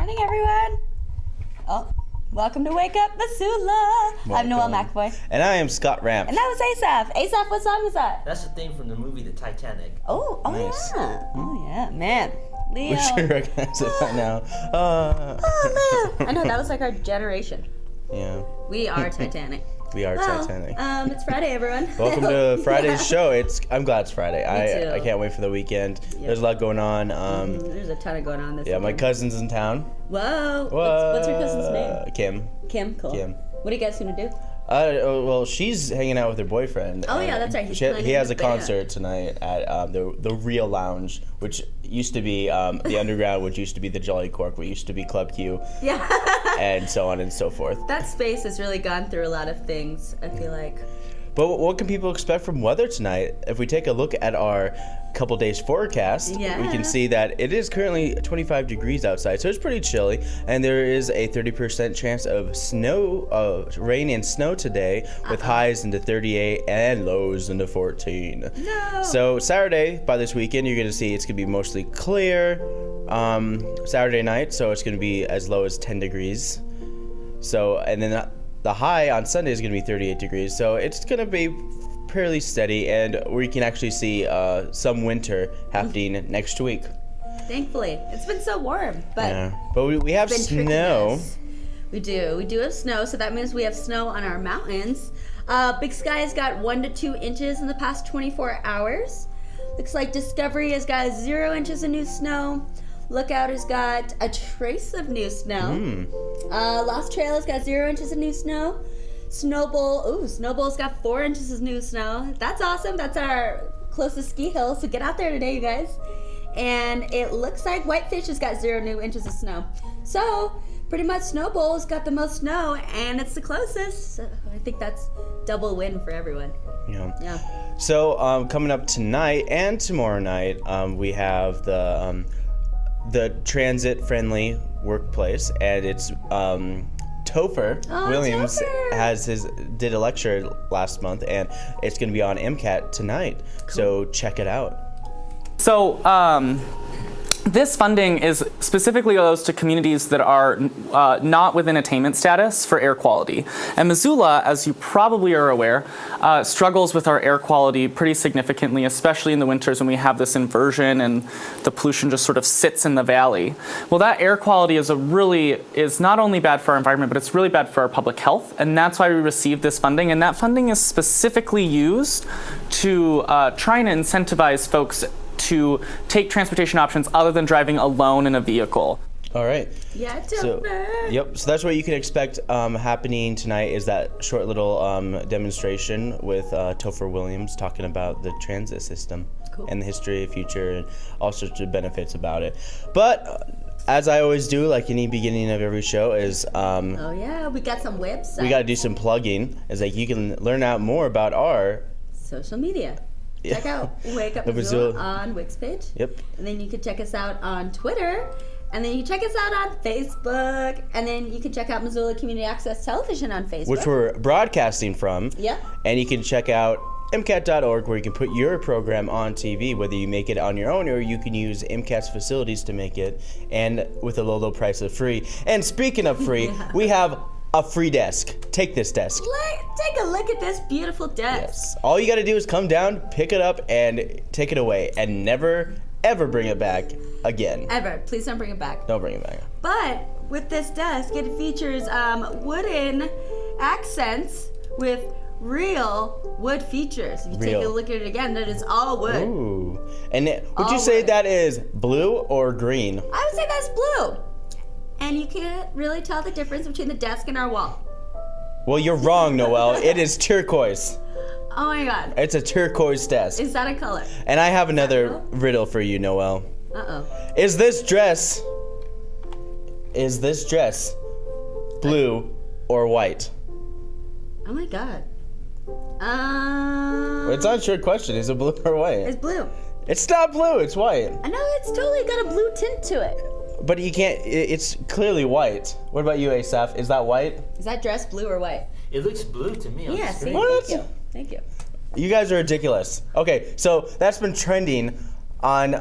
morning, everyone. Oh, welcome to Wake Up Missoula. I'm Noelle McAvoy. And I am Scott Ranf. And that was Asaph. Asaph, what song was that? That's the theme from the movie The Titanic. Oh, Nice. Yeah. Oh, yeah. Man. Leo. We should recognize it by now. Oh, man. I know, that was like our generation. Yeah. We are Titanic. We are Titanic. It's Friday, everyone. Welcome to Friday's show. I'm glad it's Friday. Me too. I can't wait for the weekend. Yep. There's a lot going on. There's a ton of going on this Yeah, my weekend. cousin's in town. Whoa. What's your cousin's name? Kim. Kim, cool. Kim. What are you guys going to do? Well, she's hanging out with her boyfriend. Oh, yeah, that's right. He has a concert tonight at the Real Lounge, which used to be the Underground, which used to be the Jolly Cork, which used to be Club Q. Yeah. And so on and so forth. That space has really gone through a lot of things, I feel like. But what can people expect from weather tonight? If we take a look at our couple days forecast, we can see that it is currently 25 degrees outside, so it's pretty chilly, and there is a 30% chance of rain and snow today, with highs into 38 and lows into 14. No. So Saturday, by this weekend, you're going to see it's going to be mostly clear. Saturday night, so it's going to be as low as 10 degrees. So, and then the high on Sunday is going to be 38 degrees, so it's going to be fairly steady, and we can actually see some winter happening next week. Thankfully. It's been so warm, but... Yeah. But we have snow. We do have snow, so that means we have snow on our mountains. Big Sky's got 1 to 2 inches in the past 24 hours. Looks like Discovery has got 0 inches of new snow. Lookout has got a trace of new snow. Lost Trail has got 0 inches of new snow. Snowball's got 4 inches of new snow. That's awesome. That's our closest ski hill. So get out there today, you guys. And it looks like Whitefish has got 0 new inches of snow. So pretty much Snowball's got the most snow, and it's the closest. So I think that's double win for everyone. Yeah. So coming up tonight and tomorrow night, we have the transit-friendly workplace, and it's Topher Williams did a lecture last month, and it's going to be on MCAT tonight. Cool. So check it out. So this funding is specifically goes to communities that are not within attainment status for air quality. And Missoula, as you probably are aware, struggles with our air quality pretty significantly, especially in the winters when we have this inversion and the pollution just sort of sits in the valley. Well, that air quality is not only bad for our environment, but it's really bad for our public health. And that's why we received this funding. And that funding is specifically used to try and incentivize folks to take transportation options other than driving alone in a vehicle. All right. Yeah, So that's what you can expect happening tonight, is that short little demonstration with Topher Williams talking about the transit system and the history, future, and all sorts of benefits about it. But as I always do, like any beginning of every show, is we got some websites. We got to do some plugging. It's like you can learn out more about our social media. Check out Wake Up Missoula on Wix page. Yep. And then you can check us out on Twitter. And then you can check us out on Facebook. And then you can check out Missoula Community Access Television on Facebook, which we're broadcasting from. Yep. And you can check out MCAT.org, where you can put your program on TV, whether you make it on your own or you can use MCAT's facilities to make it, and with a low price of free. And speaking of free, we have a free desk. Take this desk. Take a look at this beautiful desk. Yes. All you got to do is come down, pick it up, and take it away, and never, ever bring it back again. Ever. Please don't bring it back. Don't bring it back. But with this desk, it features wooden accents with real wood features. If you take a look at it again, that is all wood. Ooh. And would you say that is blue or green? I would say that's blue. And you can't really tell the difference between the desk and our wall. Well, you're wrong, Noelle. It is turquoise. Oh my God. It's a turquoise desk. Is that a color? And I have another riddle for you, Noelle. Uh-oh. Is this dress blue or white? Oh my God. It's not a short question. Is it blue or white? It's blue. It's not blue. It's white. I know, it's totally got a blue tint to it. But you can't. It's clearly white. What about you, Asaph? Is that white? Is that dress blue or white? It looks blue to me on the screen. What? Thank you. You guys are ridiculous. Okay, so that's been trending on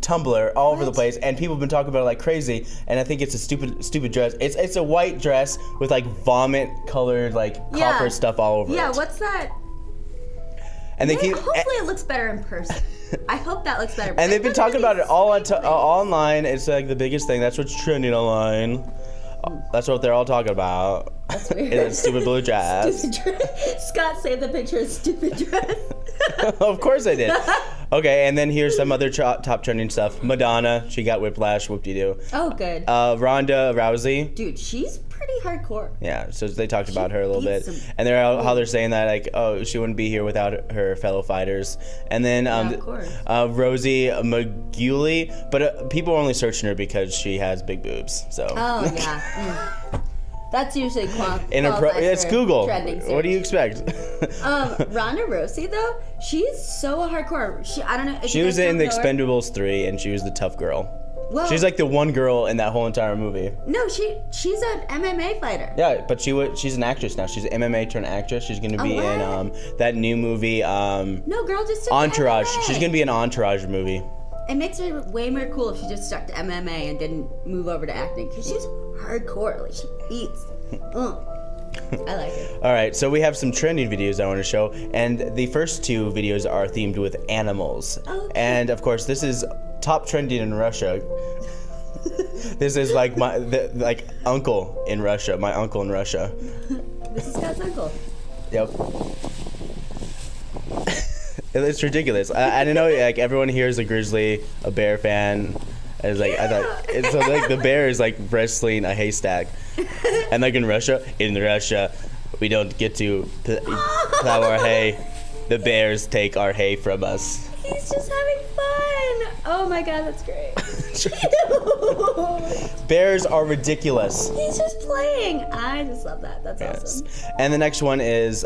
Tumblr all over the place, and people have been talking about it like crazy. And I think it's a stupid dress. It's a white dress with like vomit colored like copper stuff all over it. Yeah, what's that? And they hopefully it looks better in person. I hope that looks better. And they've been talking about it all online. It's like the biggest thing. That's what's trending online. That's what they're all talking about. That's weird. It's stupid blue dress. Stupid dress. Scott saved the picture of stupid dress. Of course I did. Okay, and then here's some other top trending stuff. Madonna, she got whiplash, whoop-de-doo. Oh, good. Ronda Rousey. Dude, she's pretty hardcore. Yeah, so they talked about her a little bit. And how they're saying that, like, oh, she wouldn't be here without her fellow fighters. And then of course. Rosie McGooley, but people are only searching her because she has big boobs, so. Oh, yeah. That's usually it's Google. What do you expect? Ronda Rousey though, she's so hardcore. I don't know. She was in the Expendables 3, and she was the tough girl. Well, she's like the one girl in that whole entire movie. No, she's an MMA fighter. Yeah, but she's an actress now. She's an MMA turned actress. She's gonna be in that new movie. No, girl, just Entourage. MMA. She's gonna be in an Entourage movie. It makes her way more cool if she just stuck to MMA and didn't move over to acting, because she's hardcore. Like, she eats. I like it. All right, so we have some trending videos I want to show, and the first two videos are themed with animals. Okay. And of course, this is top trending in Russia. This is like my uncle in Russia. My uncle in Russia. This is Scott's uncle. Yep. It's ridiculous. I don't know. Like, everyone here is a grizzly, a bear fan. It's like I thought. So like the bear is like wrestling a haystack, and like in Russia, we don't get to plow our hay. The bears take our hay from us. He's just having fun. Oh my god, that's great. Bears are ridiculous. He's just playing. I just love that. That's awesome. And the next one is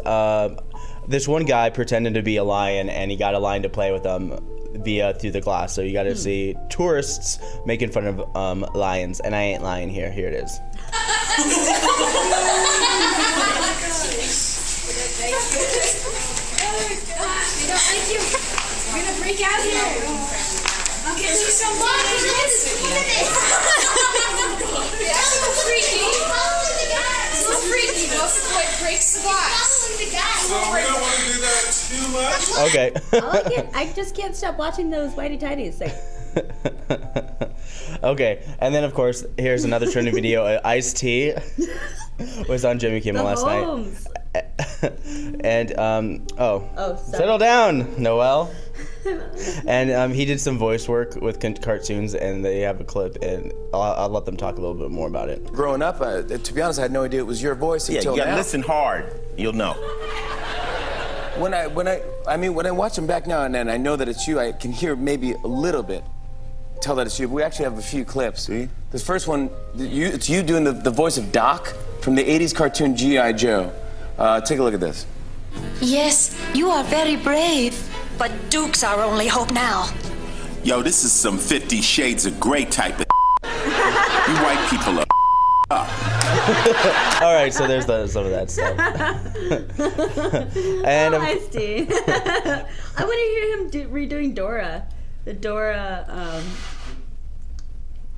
this one guy pretending to be a lion, and he got a lion to play with them through the glass. So you got to see tourists making fun of lions, and I ain't lying here. Here it is. Thank you. We're gonna break out here. I'll get you some water. Look at this. That's so freaky. So freaky. Most of it breaks the glass. So we don't want to do that too much. Okay. I like it. I just can't stop watching those whitey tighties. Like. Okay, and then of course here's another trending video. Ice-T was on Jimmy Kimmel last night. And settle down, Noelle. And he did some voice work with cartoons, and they have a clip, and I'll let them talk a little bit more about it. Growing up, to be honest, I had no idea it was your voice until now. Yeah, you gotta listen hard. You'll know. When I watch them back now and then, I know that it's you. I can hear maybe a little bit. Tell that it's you. But we actually have a few clips. See? This first one, it's you doing the voice of Doc from the 80s cartoon G.I. Joe. Take a look at this. Yes, you are very brave, but Duke's our only hope now. Yo, this is some 50 Shades of Grey type of You white people are up. All right, so there's some of that stuff. And Ice-T. I want to hear him redoing Dora. The Dora.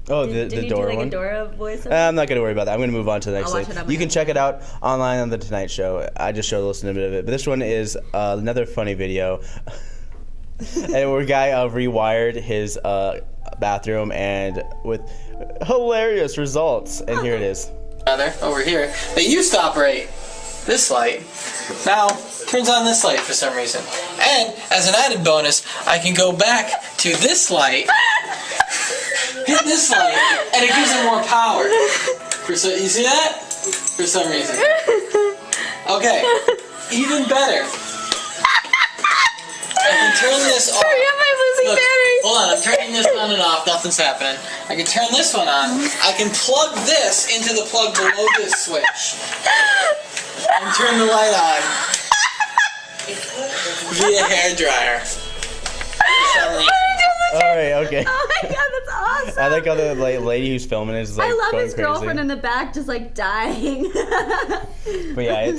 The Dora one. A Dora voice? I'm not gonna worry about that. I'm gonna move on to the next I'll thing. watch it on You can my check it out online on the Tonight Show. I just showed a little snippet of it, but this one is another funny video. And where a guy rewired his bathroom, and with hilarious results. And here it is. Rather, over here, they used to operate this light. Now turns on this light for some reason. And as an added bonus, I can go back to this light, hit this light, and it gives it more power. You see that? For some reason. Okay, even better. I can turn this off. Hurry up, I'm losing batteries. Hold on, I'm turning this on and off. Nothing's happening. I can turn this one on. I can plug this into the plug below this switch. And turn the light on via hair dryer. All right, okay. Oh my god, that's awesome. I like how the lady who's filming is like I love going his crazy. girlfriend in the back just like dying. But yeah,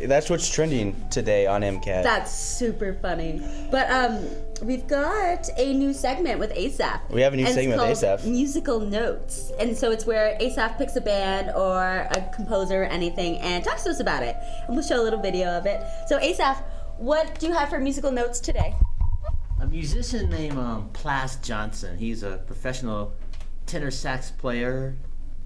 that's what's trending today on MCAT. That's super funny. But we've got a new segment with Asaph. We have a new and segment with it's called Asaph. Musical Notes. And so it's where Asaph picks a band or a composer or anything and talks to us about it. And we'll show a little video of it. So Asaph, what do you have for musical notes today? A musician named Plas Johnson. He's a professional tenor sax player,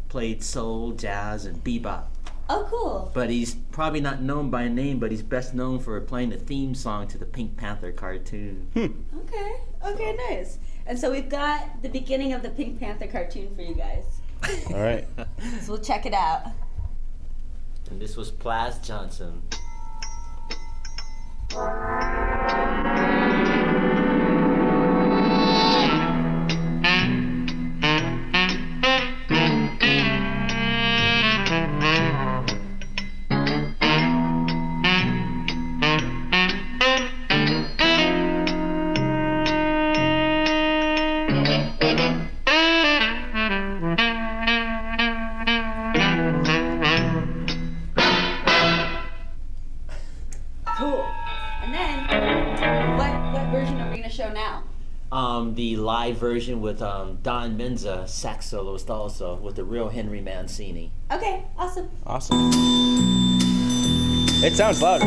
played soul, jazz, and bebop. Oh, cool. But he's probably not known by name, but he's best known for playing the theme song to the Pink Panther cartoon. Okay, nice. And so we've got the beginning of the Pink Panther cartoon for you guys. All right. So we'll check it out. And this was Plas Johnson. Cool. And then, what version are we going to show now? The live version with Don Menza, sax soloist also, with the real Henry Mancini. Okay, awesome. Awesome. It sounds loud.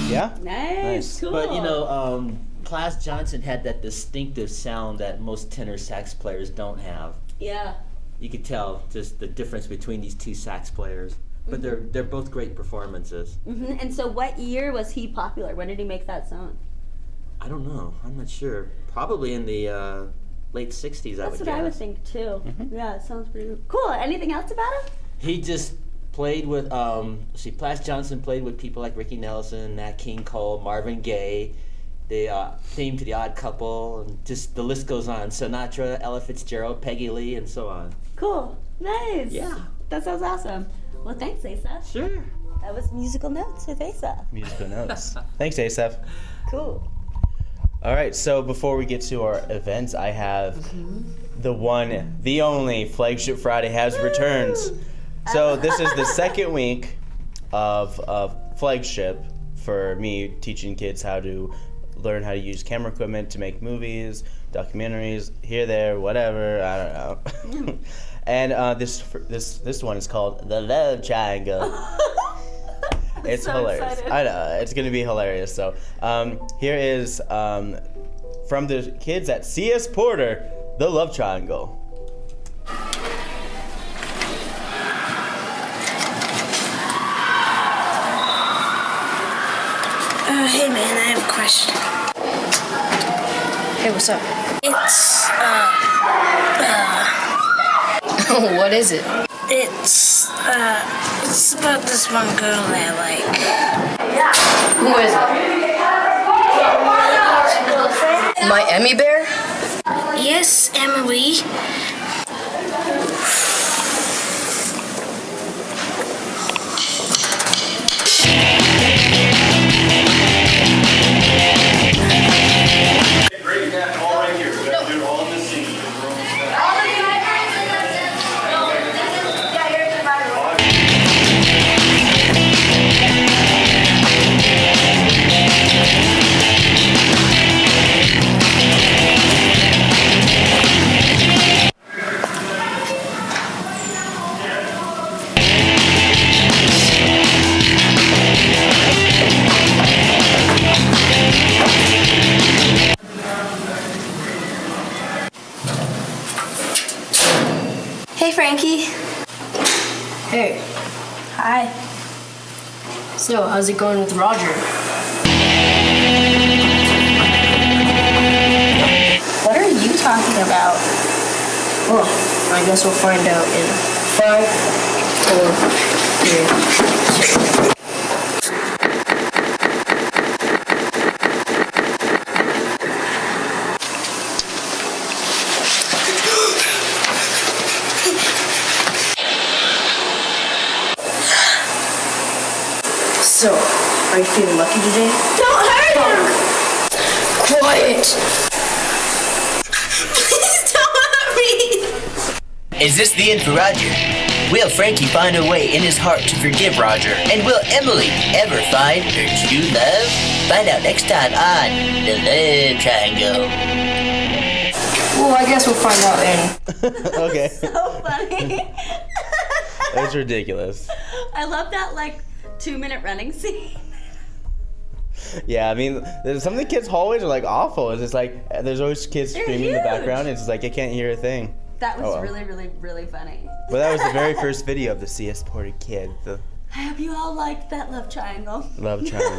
Yeah? Nice. Cool. But you know, Plas Johnson had that distinctive sound that most tenor sax players don't have. Yeah. You could tell just the difference between these two sax players. But they're both great performances. Mm-hmm. And so what year was he popular? When did he make that song? I don't know. I'm not sure. Probably in the late 60s, I would guess. That's what I would think too. Yeah, it sounds pretty cool. Anything else about him? He just played with, Plas Johnson played with people like Ricky Nelson, Nat King Cole, Marvin Gaye, the theme to The Odd Couple, and just the list goes on. Sinatra, Ella Fitzgerald, Peggy Lee, and so on. Cool. Nice. Yeah. That sounds awesome. Well, thanks, Asaph. Sure. That was Musical Notes with Asaph. Musical notes. Thanks, Asaph. Cool. All right, so before we get to our events, I have the one, the only Flagship Friday has returned. So this is the second week of Flagship for me teaching kids how to learn how to use camera equipment to make movies, documentaries, here, there, whatever, I don't know. And this one is called The Love Triangle. It's so hilarious. excited. I know, it's gonna be hilarious. So here is from the kids at CS Porter, The Love Triangle. Hey man, I have a question. Hey, what's up? It's, What is it? it's about this one girl that I like. Who is it? My Emmy Bear? Yes, Emily. Great, that all right here. We gotta do it all in the scene. Hey, Frankie. Hey. Hi. So, how's it going with Roger? talking about? Well, I guess we'll find out in 5, 4, 3, 2. So, are you feeling lucky today? Don't hurt him! Quiet! Please don't hurt me! Is this the end for Roger? Will Frankie find a way in his heart to forgive Roger? And will Emily ever find her true love? Find out next time on The Love Triangle. Well, I guess we'll find out then. Okay. So funny. That's ridiculous. I love that 2-minute running scene. Yeah, I mean, some of the kids' hallways are awful. It's just there's always kids They're screaming in the huge. background. It's just I can't hear a thing. That was Oh, well. really, really, really funny. But that was the very first video of the CS Ported kid, the I hope you all liked that love triangle. love triangle.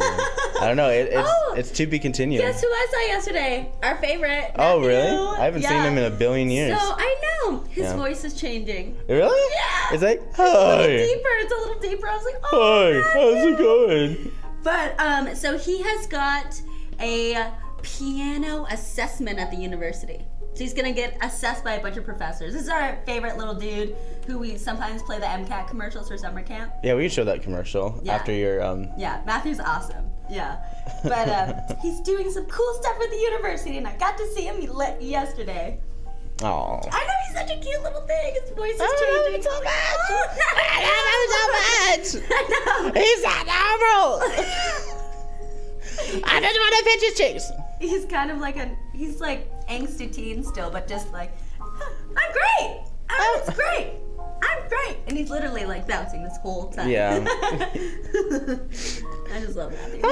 I don't know. It's to be continued. Guess who I saw yesterday? Our favorite. Oh, Matthew. really? I haven't seen him in a billion years. So I know his Yeah. voice is changing. Really? Yeah. It's like, It's a little hi. deeper. It's a little deeper. I was like, oh. Hi, how's it going? But so he has got a piano assessment at the university. So he's gonna get assessed by a bunch of professors. This is our favorite little dude who we sometimes play the MCAT commercials for summer camp. Yeah, we can show that commercial Yeah. after your Yeah, Matthew's awesome. Yeah, but he's doing some cool stuff with the university, and I got to see him yesterday. Aw. I know he's such a cute little thing. His voice is changing so much. I love him so much. I know. He's adorable. I just want to pinch his cheeks. He's kind of he's angsty teen still, but just I'm great. It's great. I'm great. And he's literally bouncing this whole time. Yeah. I just love Matthew.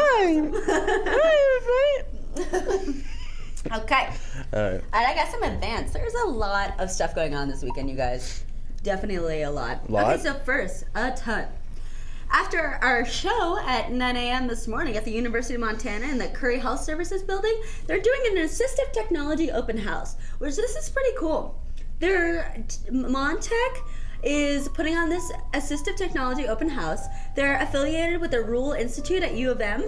Okay. Alright. And I got some advance. There's a lot of stuff going on this weekend, you guys. Definitely a lot. Lot? Okay, so first, a ton. After our show at 9 a.m. this morning at the University of Montana in the Curry Health Services building, they're doing an assistive technology open house, which this is pretty cool. Montech is putting on this assistive technology open house. They're affiliated with the Rural Institute at U of M.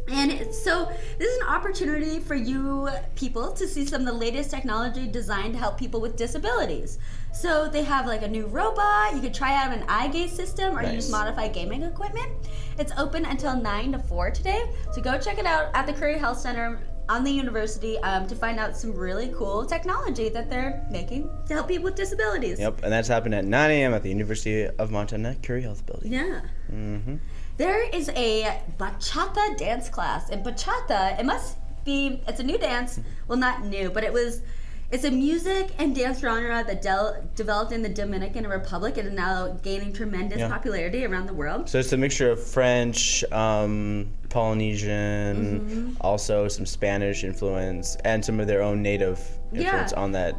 And so this is an opportunity for you people to see some of the latest technology designed to help people with disabilities. So they have a new robot. You could try out an eye gaze system, or you just modify gaming equipment. It's open until 9 to 4 today. So go check it out at the Curry Health Center on the university to find out some really cool technology that they're making to help people with disabilities. Yep, and that's happened at 9 a.m. at the University of Montana Curry Health Building. Yeah. Mm-hmm. There is a bachata dance class, and bachata, it's a new dance. Well, not new, but it's a music and dance genre that developed in the Dominican Republic and is now gaining tremendous popularity around the world. So it's a mixture of French, Polynesian, also some Spanish influence, and some of their own native influence on that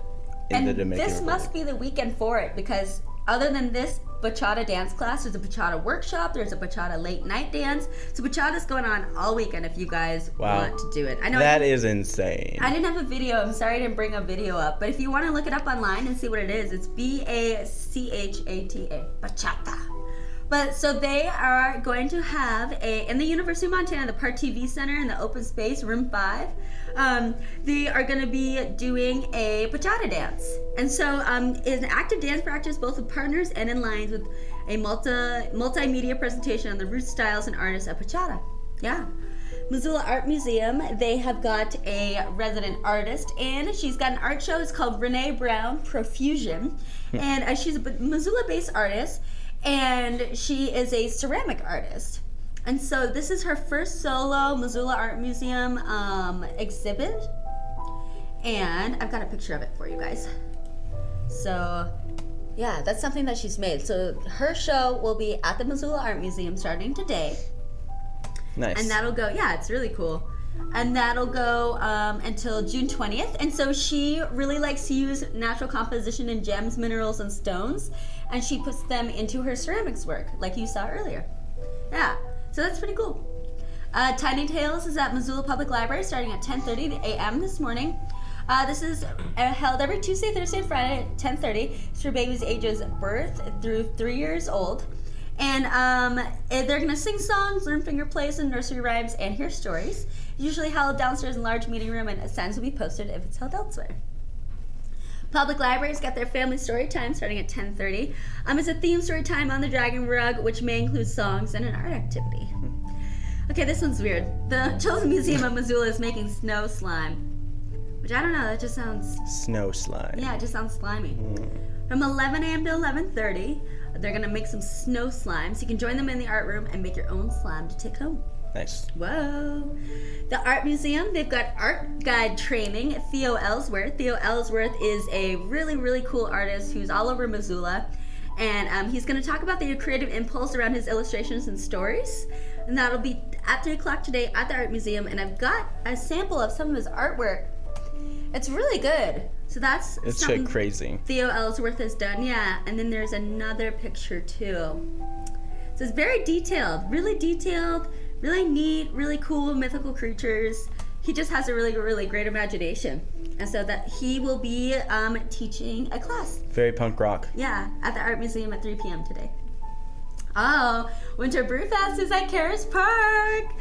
in the Dominican This Republic. must be the weekend for it, because other than this bachata dance class, there's a bachata workshop, there's a bachata late night dance. So bachata's going on all weekend if you guys want to do it. I know that is insane. I didn't have a video. I'm sorry I didn't bring a video up. But if you want to look it up online and see what it is, it's BACHATA, bachata. But so they are going to have in the University of Montana, the Part TV Center in the open space, room 5, they are going to be doing a bachata dance. And so it's an active dance practice both with partners and in lines with a multimedia presentation on the roots, styles, and artists of bachata. Yeah. Missoula Art Museum, they have got a resident artist in. She's got an art show. It's called Renee Brown Profusion. And she's a Missoula-based artist, and she is a ceramic artist. And so this is her first solo Missoula Art Museum exhibit. And I've got a picture of it for you guys. So yeah, that's something that she's made. So her show will be at the Missoula Art Museum starting today. Nice. And that'll go, yeah, it's really cool. And that'll go until June 20th. And so she really likes to use natural composition in gems, minerals, and stones. And she puts them into her ceramics work, like you saw earlier. Yeah, so that's pretty cool. Tiny Tales is at Missoula Public Library starting at 10:30 a.m. this morning. This is held every Tuesday, Thursday, and Friday at 10:30. It's for babies ages birth through 3 years old. And they're going to sing songs, learn finger plays and nursery rhymes, and hear stories. Usually held downstairs in a large meeting room, and signs will be posted if it's held elsewhere. Public Library's got their family story time starting at 10:30. It's a theme story time on the Dragon Rug, which may include songs and an art activity. Okay, this one's weird. The Children's Museum of Missoula is making snow slime, which I don't know, that just sounds... Snow slime. Yeah, it just sounds slimy. From 11 a.m. to 11:30, they're going to make some snow slime, so you can join them in the art room and make your own slime to take home. Nice. Whoa. The Art Museum, they've got art guide training. Theo Ellsworth. Theo Ellsworth is a really, really cool artist who's all over Missoula. And he's going to talk about the creative impulse around his illustrations and stories. And that'll be at 3 o'clock today at the Art Museum. And I've got a sample of some of his artwork. It's really good. So that's it's something crazy. Theo Ellsworth has done, yeah. And then there's another picture too. So it's very detailed, really neat, really cool mythical creatures. He just has a really, really great imagination. And so that he will be teaching a class. Very punk rock. Yeah, at the Art Museum at 3 p.m. today. Oh, Winter Brew Fest is at Karis Park.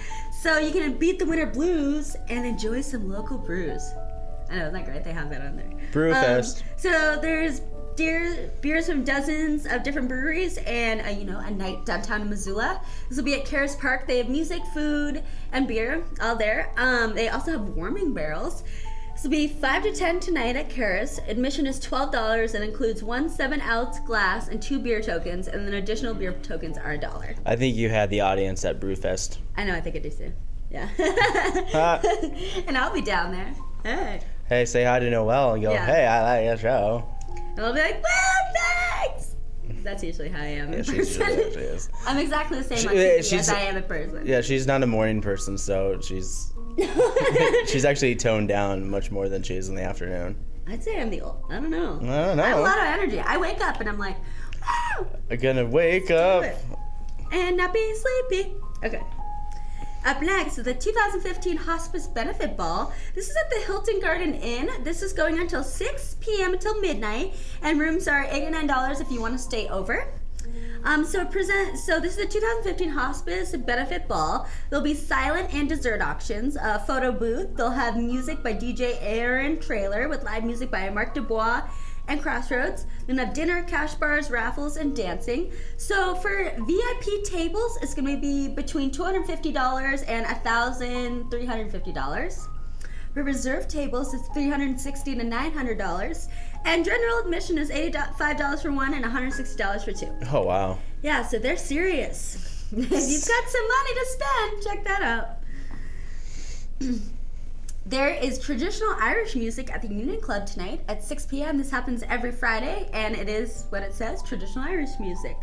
So you can beat the winter blues and enjoy some local brews. I know, isn't that great? They have that on there. Brew Fest. So there's beers from dozens of different breweries and a night downtown in Missoula. This will be at Karis Park. They have music, food, and beer all there. They also have warming barrels. This will be 5 to 10 tonight at Karis. Admission is $12 and includes 1 7-ounce glass and 2 beer tokens, and then additional beer tokens are $1. I think you had the audience at Brewfest. I know, I think I do too. Yeah. And I'll be down there. Hey, say hi to Noelle and go, hey, I like your show. And I'll be like, well, thanks! That's usually how I am in person. She is. I'm exactly the same on TV as I am in person. Yeah, she's not a morning person, so she's actually toned down much more than she is in the afternoon. I'd say I'm the old. I don't know. I don't know. I have a lot of energy. I wake up and I'm like, wow! I'm gonna wake up. And not be sleepy. Okay. Up next, the 2015 Hospice Benefit Ball. This is at the Hilton Garden Inn. This is going until 6 p.m. until midnight, and rooms are $89 if you want to stay over. So this is the 2015 Hospice Benefit Ball. There'll be silent and dessert auctions, a photo booth. They'll have music by DJ Aaron Trailer with live music by Mark Dubois and Crossroads. Then have dinner, cash bars, raffles, and dancing. So for VIP tables, it's going to be between $250 and $1,350. For reserved tables, it's $360 to $900. And general admission is $85 for one and $160 for two. Oh, wow. Yeah, so they're serious. If you've got some money to spend, check that out. There is traditional Irish music at the Union Club tonight at 6 p.m. This happens every Friday, and it is what it says, traditional Irish music.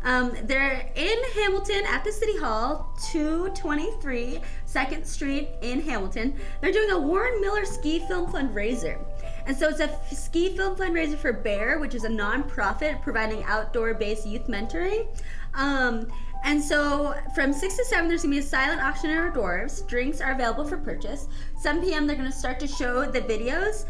They're in Hamilton at the City Hall, 223 2nd Street in Hamilton. They're doing a Warren Miller ski film fundraiser. And so it's a ski film fundraiser for BEAR, which is a nonprofit providing outdoor-based youth mentoring. And so from 6 to 7, there's going to be a silent auction in hors d'oeuvres. Drinks are available for purchase. 7 p.m., they're going to start to show the videos.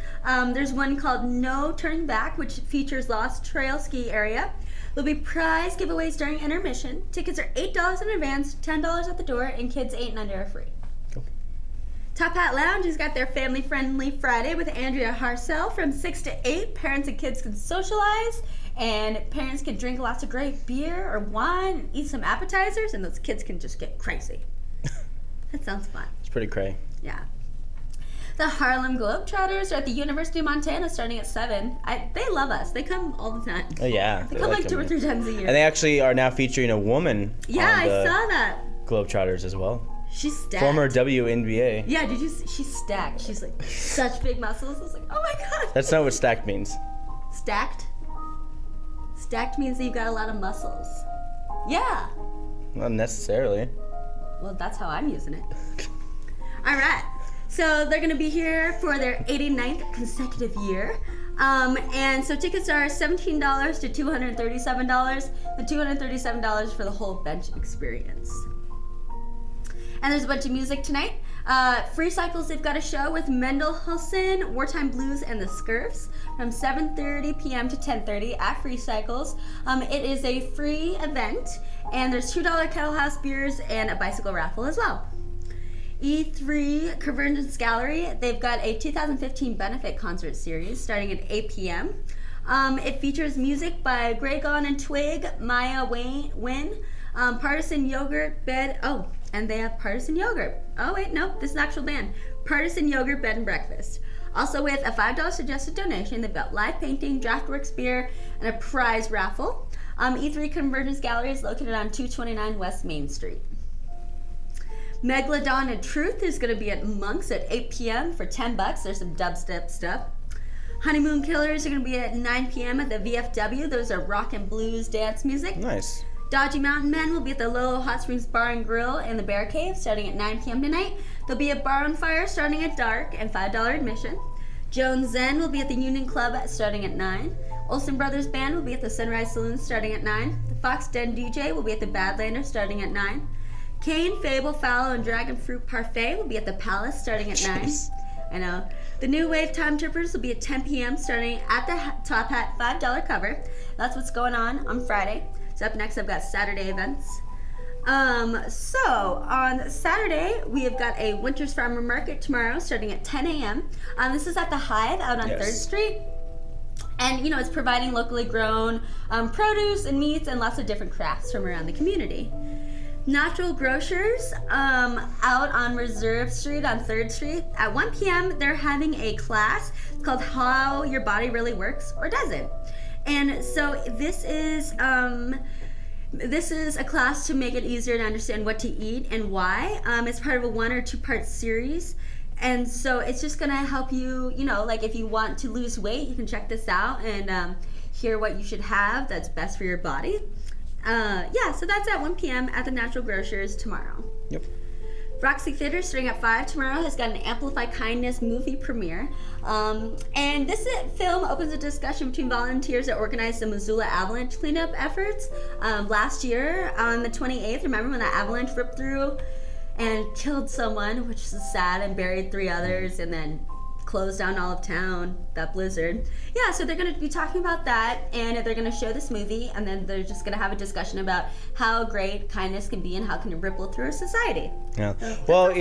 There's one called No Turning Back, which features Lost Trail Ski Area. There'll be prize giveaways during intermission. Tickets are $8 in advance, $10 at the door, and kids 8 and under are free. Cool. Top Hat Lounge has got their family-friendly Friday with Andrea Harcel from 6 to 8. Parents and kids can socialize, and parents can drink lots of great beer or wine and eat some appetizers, and those kids can just get crazy. That sounds fun. It's pretty cray. Yeah. The Harlem Globetrotters are at the University of Montana starting at 7. They love us. They come all the time. Oh, yeah. They come like 2 or 3 times a year. And they actually are now featuring a woman Yeah, on the I saw that. Globetrotters as well. She's stacked. Former WNBA. Yeah, did you see? She's stacked. She's like such big muscles. I was like, oh my god. That's not what stacked means. Stacked? Stacked means that you've got a lot of muscles. Yeah. Not necessarily. Well, that's how I'm using it. All right. So they're going to be here for their 89th consecutive year. And so tickets are $17 to $237. The $237 for the whole bench experience. And there's a bunch of music tonight. Free Cycles, they've got a show with Mendelssohn, Wartime Blues, and the Scurfs from 7:30 p.m. to 10:30 at Free Cycles. It is a free event, and there's $2 Kettle House beers and a bicycle raffle as well. E3 Convergence Gallery, they've got a 2015 benefit concert series starting at 8 p.m. It features music by Gregon and Twig, Maya Wynn, Partisan Yogurt, and they have Partisan Yogurt. Oh wait, no, this is an actual band. Partisan Yogurt Bed and Breakfast. Also with a $5 suggested donation, they've got live painting, Draftworks beer, and a prize raffle. E3 Convergence Gallery is located on 229 West Main Street. Megalodon and Truth is going to be at Monks at 8 p.m. for $10. There's some dubstep stuff. Honeymoon Killers are going to be at 9 p.m. at the VFW. Those are rock and blues dance music. Nice. Dodgy Mountain Men will be at the Lolo Hot Springs Bar and Grill in the Bear Cave starting at 9 p.m. tonight. There'll be a bar on fire starting at dark and $5 admission. Jones Zen will be at the Union Club starting at 9. Olsen Brothers Band will be at the Sunrise Saloon starting at 9. The Fox Den DJ will be at the Badlander starting at 9. Kane, Fable, Fallow, and Dragon Fruit Parfait will be at the Palace starting at 9. I know. The New Wave Time Trippers will be at 10 p.m. starting at the Top Hat $5 cover. That's what's going on Friday. So up next, I've got Saturday events. So on Saturday, we have got a Winters Farmer Market tomorrow starting at 10 a.m. This is at the Hive out on 3rd Street. And, it's providing locally grown produce and meats and lots of different crafts from around the community. Natural Grocers out on Reserve Street on 3rd Street. At 1 p.m., they're having a class called How Your Body Really Works or Doesn't. And so this is a class to make it easier to understand what to eat and why. It's part of a 1 or 2 part series. And so it's just going to help you, like if you want to lose weight, you can check this out and hear what you should have that's best for your body. So that's at 1 p.m. at the Natural Grocers tomorrow. Yep. Roxy Theater, starting at 5 tomorrow, has got an Amplify Kindness movie premiere. And this film opens a discussion between volunteers that organized the Missoula avalanche cleanup efforts last year on the 28th. Remember when that avalanche ripped through and killed someone, which is sad, and buried 3 others, and then closed down all of town, that blizzard. Yeah, so they're going to be talking about that, and they're going to show this movie, and then they're just going to have a discussion about how great kindness can be and how can it ripple through our society. Yeah. Well,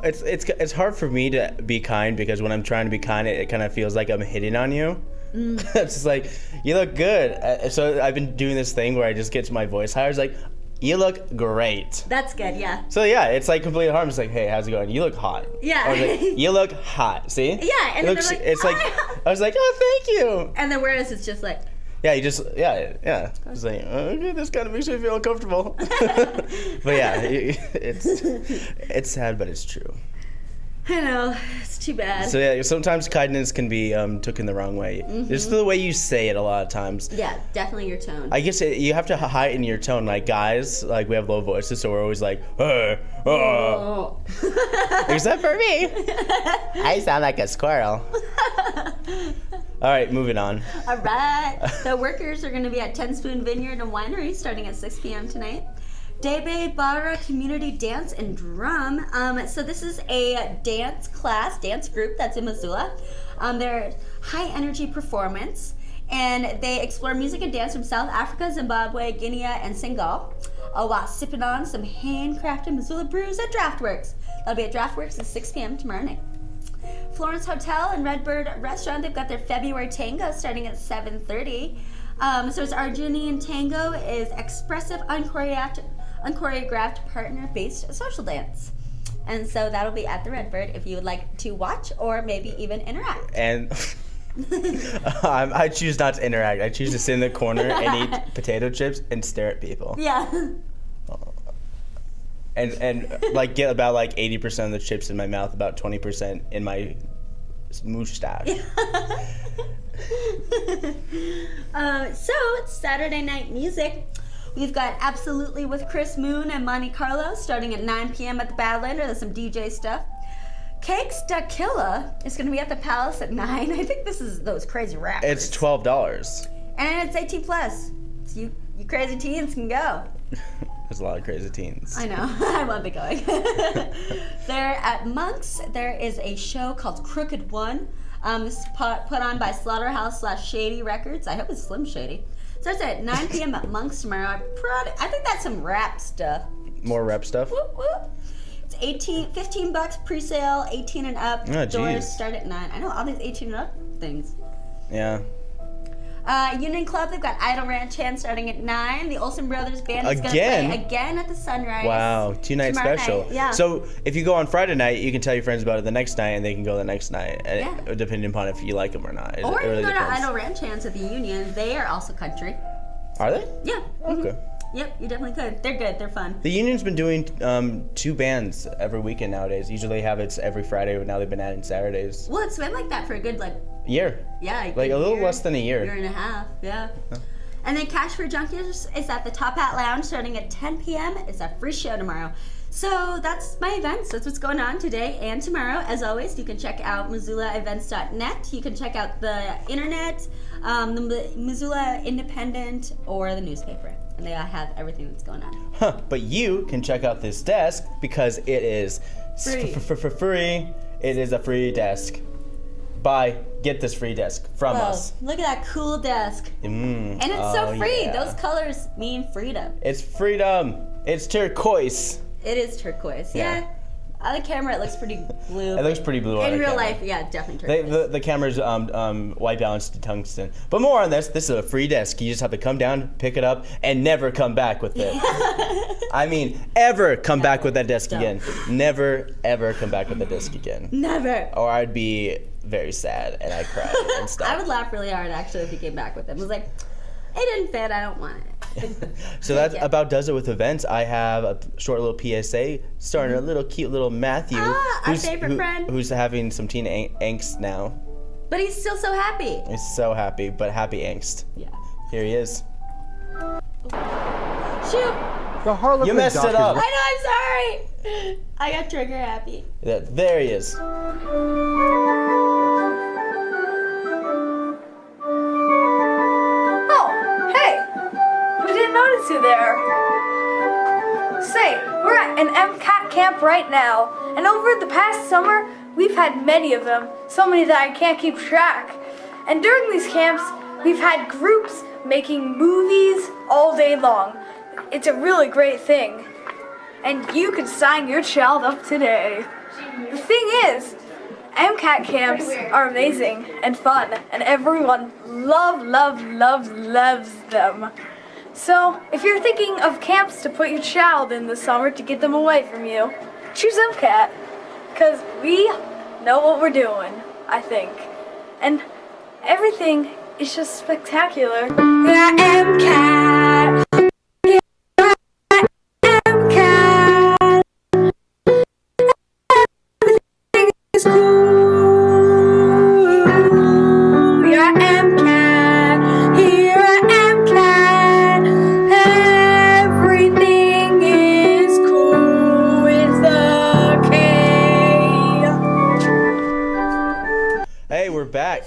it's hard for me to be kind because when I'm trying to be kind, it kind of feels like I'm hitting on you. It's just like, you look good. So I've been doing this thing where I just get to my voice higher. It's like, you look great. That's good, yeah. So yeah, it's like completely harmless. Like, hey, how's it going? You look hot. Yeah. Or like, you look hot. See? Yeah, and it's like I was like, oh, thank you. And then whereas it's just like. Yeah, It's like, okay, this kind of makes me feel uncomfortable. But yeah, it's sad, but it's true. I know, it's too bad. So yeah, sometimes kindness can be taken the wrong way. Just the way you say it a lot of times. Yeah, definitely your tone. I guess you have to heighten your tone. Like guys, like we have low voices, so we're always like, except for me. I sound like a squirrel. All right, moving on. All right. The workers are going to be at 10 Spoon Vineyard and Winery starting at 6 p.m. tonight. Debe Barra Community Dance and Drum. So this is a dance group that's in Missoula. They're high energy performance, and they explore music and dance from South Africa, Zimbabwe, Guinea, and Senegal, while sipping on some handcrafted Missoula brews at Draftworks. That'll be at Draftworks at 6 p.m. tomorrow night. Florence Hotel and Redbird Restaurant, they've got their February Tango starting at 7:30. So it's Argentinian Tango is expressive, unchoreographed partner-based social dance. And so that'll be at the Redbird if you would like to watch or maybe even interact. And I choose not to interact. I choose to sit in the corner and eat potato chips and stare at people. Yeah. And like get about like 80% of the chips in my mouth, about 20% in my mustache. So it's Saturday night music. We've got Absolutely with Chris Moon and Monte Carlo starting at 9 p.m. at the Badlander. There's some DJ stuff. Cakes Da Killa is going to be at the Palace at 9. I think this is those crazy rappers. It's $12. And it's 18 plus. So you crazy teens can go. There's a lot of crazy teens. I know. I won't be going. There at Monk's, there is a show called Crooked One. This is put on by Slaughterhouse/Shady Records. I hope it's Slim Shady. Starts at 9 p.m. at Monk's tomorrow. I think that's some rap stuff. More rap stuff? Whoop, whoop. It's $15 pre-sale, 18 and up. Oh, Doors geez. start at 9. I know all these 18 and up things. Yeah. Union Club, they've got Idle Ranch Hand starting at 9. The Olsen Brothers Band is going to Again? play again at the Sunrise. Wow, 2-night tomorrow special. night, yeah. So if you go on Friday night, you can tell your friends about it the next night, and they can go the next night, depending upon if you like them or not. Or It you really can go to depends. Idle Ranch Hands at the Union. They are also country. Are they? Yeah. Okay. Yep, you definitely could. They're good. They're fun. The Union's been doing 2 bands every weekend nowadays. Usually they have it every Friday, but now they've been adding Saturdays. Well, it's been like that for a good, Year. yeah. Like a little year, less than a year. Year and a half, yeah. And then Cash for Junkies is at the Top Hat Lounge starting at 10 p.m. It's a free show tomorrow. So that's my events. That's what's going on today and tomorrow. As always, you can check out MissoulaEvents.net. You can check out the internet, the Missoula Independent, or the newspaper. And they all have everything that's going on. But you can check out this desk because it is Free. free. It is a free desk. Get this free desk from Whoa, us. look at that cool desk. And it's so free. Yeah. Those colors mean freedom. It's freedom. It's turquoise. It is turquoise. Yeah. Yeah. On the camera, it looks pretty blue. It looks pretty blue on In the real camera. life, yeah, definitely turquoise. The camera's white balanced to tungsten. But more on this. This is a free desk. You just have to come down, pick it up, and never come back with it. I mean, ever come back with that desk again. Never, ever come back with that desk again. Never. Or I'd be very sad and I'd cry and stuff. I would laugh really hard actually if he came back with it. I was like, it didn't fit. I don't want it. So that about does it with events. I have a short little PSA starring a little cute little Matthew, Our favorite friend. who's having some teen angst now. But he's still so happy. He's so happy, but happy angst. Yeah. Here he is. Shoot. The Harlequin You messed it up. I know. I'm sorry. I got trigger happy. There he is. Oh, hey! We didn't notice you there. Say, we're at an MCAT camp right now, and over the past summer, we've had many of them, so many that I can't keep track. And during these camps, we've had groups making movies all day long. It's a really great thing. And you can sign your child up today. The thing is, MCAT camps are amazing and fun, and everyone loves them. So, if you're thinking of camps to put your child in this summer to get them away from you, choose MCAT, because we know what we're doing, I think. And everything is just spectacular. Yeah, MCAT!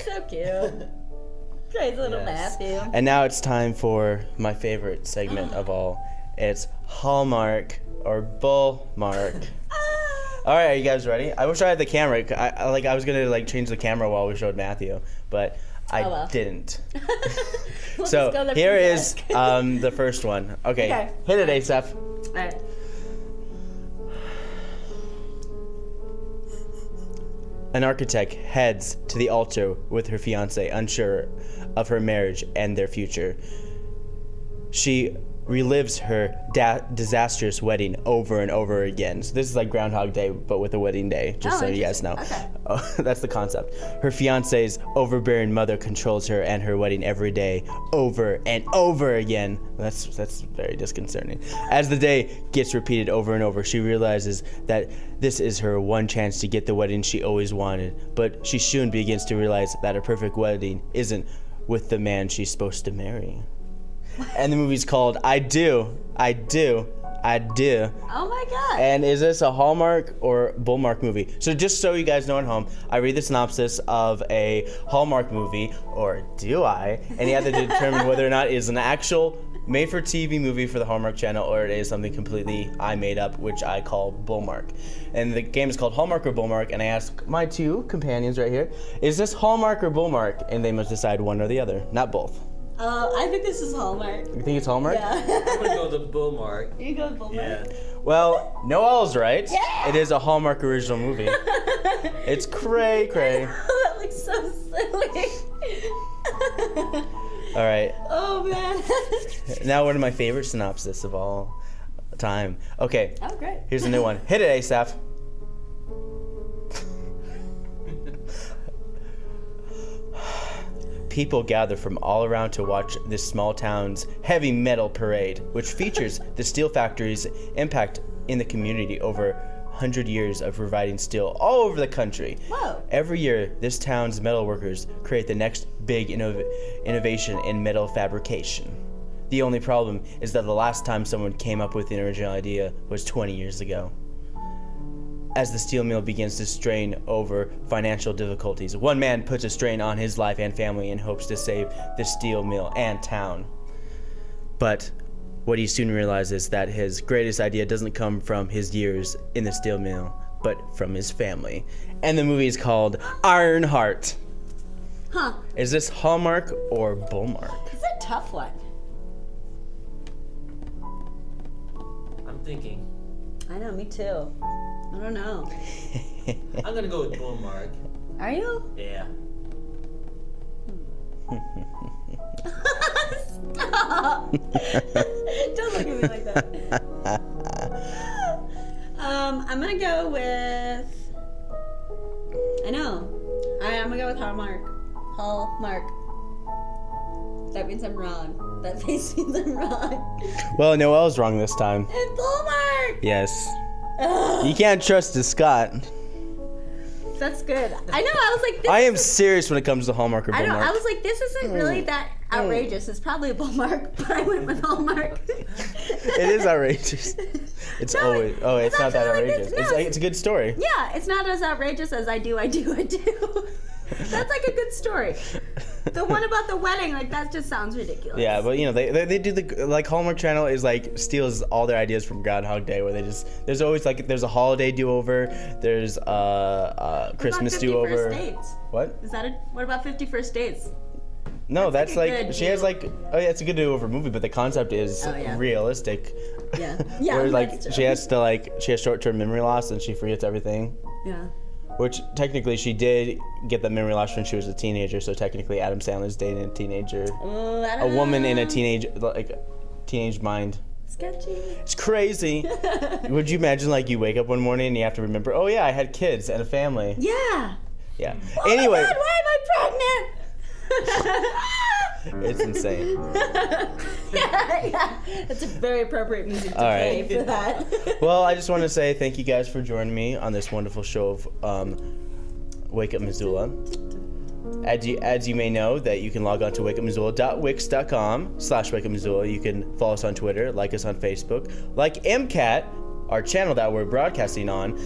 So cute. Crazy little Matthew. And now it's time for my favorite segment of all. It's Hallmark or Bullmark. All right, are you guys ready? I wish I had the camera. I was gonna change the camera while we showed Matthew, but I didn't. We'll So just go there here from is the the first one. Okay, Okay. hit it, Asaph. All right. An architect heads to the altar with her fiancé, unsure of her marriage and their future. She relives her disastrous wedding over and over again. So this is like Groundhog Day, but with a wedding day, just so you guys know. Okay. Oh, that's the concept. Her fiancé's overbearing mother controls her and her wedding every day, over and over again. That's very disconcerting. As the day gets repeated over and over, she realizes that this is her one chance to get the wedding she always wanted. But she soon begins to realize that a perfect wedding isn't with the man she's supposed to marry. And the movie's called I Do I do. Oh my god. And is this a Hallmark or Bullmark movie? So just so you guys know at home, I read the synopsis of a Hallmark movie, or do I? And you have to determine whether or not it is an actual made-for-TV movie for the Hallmark Channel, or it is something completely I made up, which I call Bullmark. And the game is called Hallmark or Bullmark, and I ask my two companions right here, is this Hallmark or Bullmark? And they must decide one or the other, not both. I think this is Hallmark. You think it's Hallmark? Yeah. I'm gonna go with the Bullmark. You go with Bullmark? Yeah. Well, Noelle's right. Yeah. It is a Hallmark original movie. It's cray. That looks so silly. All right. Oh man. Now one of my favorite synopsis of all time. Okay. Oh great. Here's a new one. Hit it, Asaph. People gather from all around to watch this small town's heavy metal parade, which features the steel factory's impact in the community over 100 years of providing steel all over the country. Whoa. Every year, this town's metal workers create the next big innovation in metal fabrication. The only problem is that the last time someone came up with the original idea was 20 years ago. As the steel mill begins to strain over financial difficulties, one man puts a strain on his life and family in hopes to save the steel mill and town. But what he soon realizes that his greatest idea doesn't come from his years in the steel mill, but from his family. And the movie is called Ironheart. Huh. Is this Hallmark or Bullmark? It's a tough one. I'm thinking. I know, me too. I don't know. I'm gonna go with Bullmark. Are you? Yeah. Stop! Don't look at me like that. I'm gonna go with. I know. I'm gonna go with Hallmark. Hallmark. That means I'm wrong. That face means I'm wrong. Well, Noelle's wrong this time. It's Hallmark! Yes. Ugh. You can't trust the Scott. That's good. I know, I was like, this I am serious when it comes to Hallmark or Bullmark. I know, I was like, this isn't really that outrageous. It's probably a Bullmark, but I went with Hallmark. It is outrageous. It's always. Oh, it's not that outrageous. It's a good story. Yeah, it's not as outrageous as I do. That's like a good story. The one about the wedding, like that just sounds ridiculous. Yeah, but you know they do the like Hallmark Channel is like steals all their ideas from Groundhog Day, where there's always like there's a holiday do-over, there's Christmas do-over. What? Is that what about 50 First Dates? No, that's like good she has like it's a good do-over movie, but the concept is realistic. Yeah. Yeah. Where like she has short-term memory loss and she forgets everything. Yeah. Which technically she did get the memory loss when she was a teenager, so technically Adam Sandler's dating a teenager. A woman in a teenage mind. Sketchy. It's crazy. Would you imagine like you wake up one morning and you have to remember, oh yeah, I had kids and a family. Yeah. Yeah. Oh Anyway. my God, why am I pregnant? It's insane. yeah. That's a very appropriate music to play for that. Well, I just want to say thank you guys for joining me on this wonderful show of Wake Up Missoula. As you may know, that you can log on to wakeupmissoula.wix.com/wakeupmissoula. You can follow us on Twitter, like us on Facebook, like MCAT, our channel that we're broadcasting on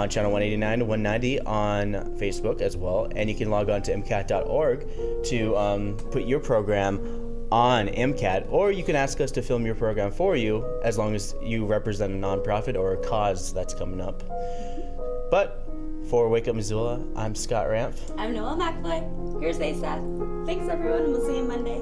channel 189 to 190 on Facebook as well. And you can log on to MCAT.org to put your program on MCAT, or you can ask us to film your program for you as long as you represent a nonprofit or a cause that's coming up. But for Wake Up Missoula, I'm Scott Ranf. I'm Noelle McAvoy. Here's Asaph. Thanks everyone, and we'll see you Monday.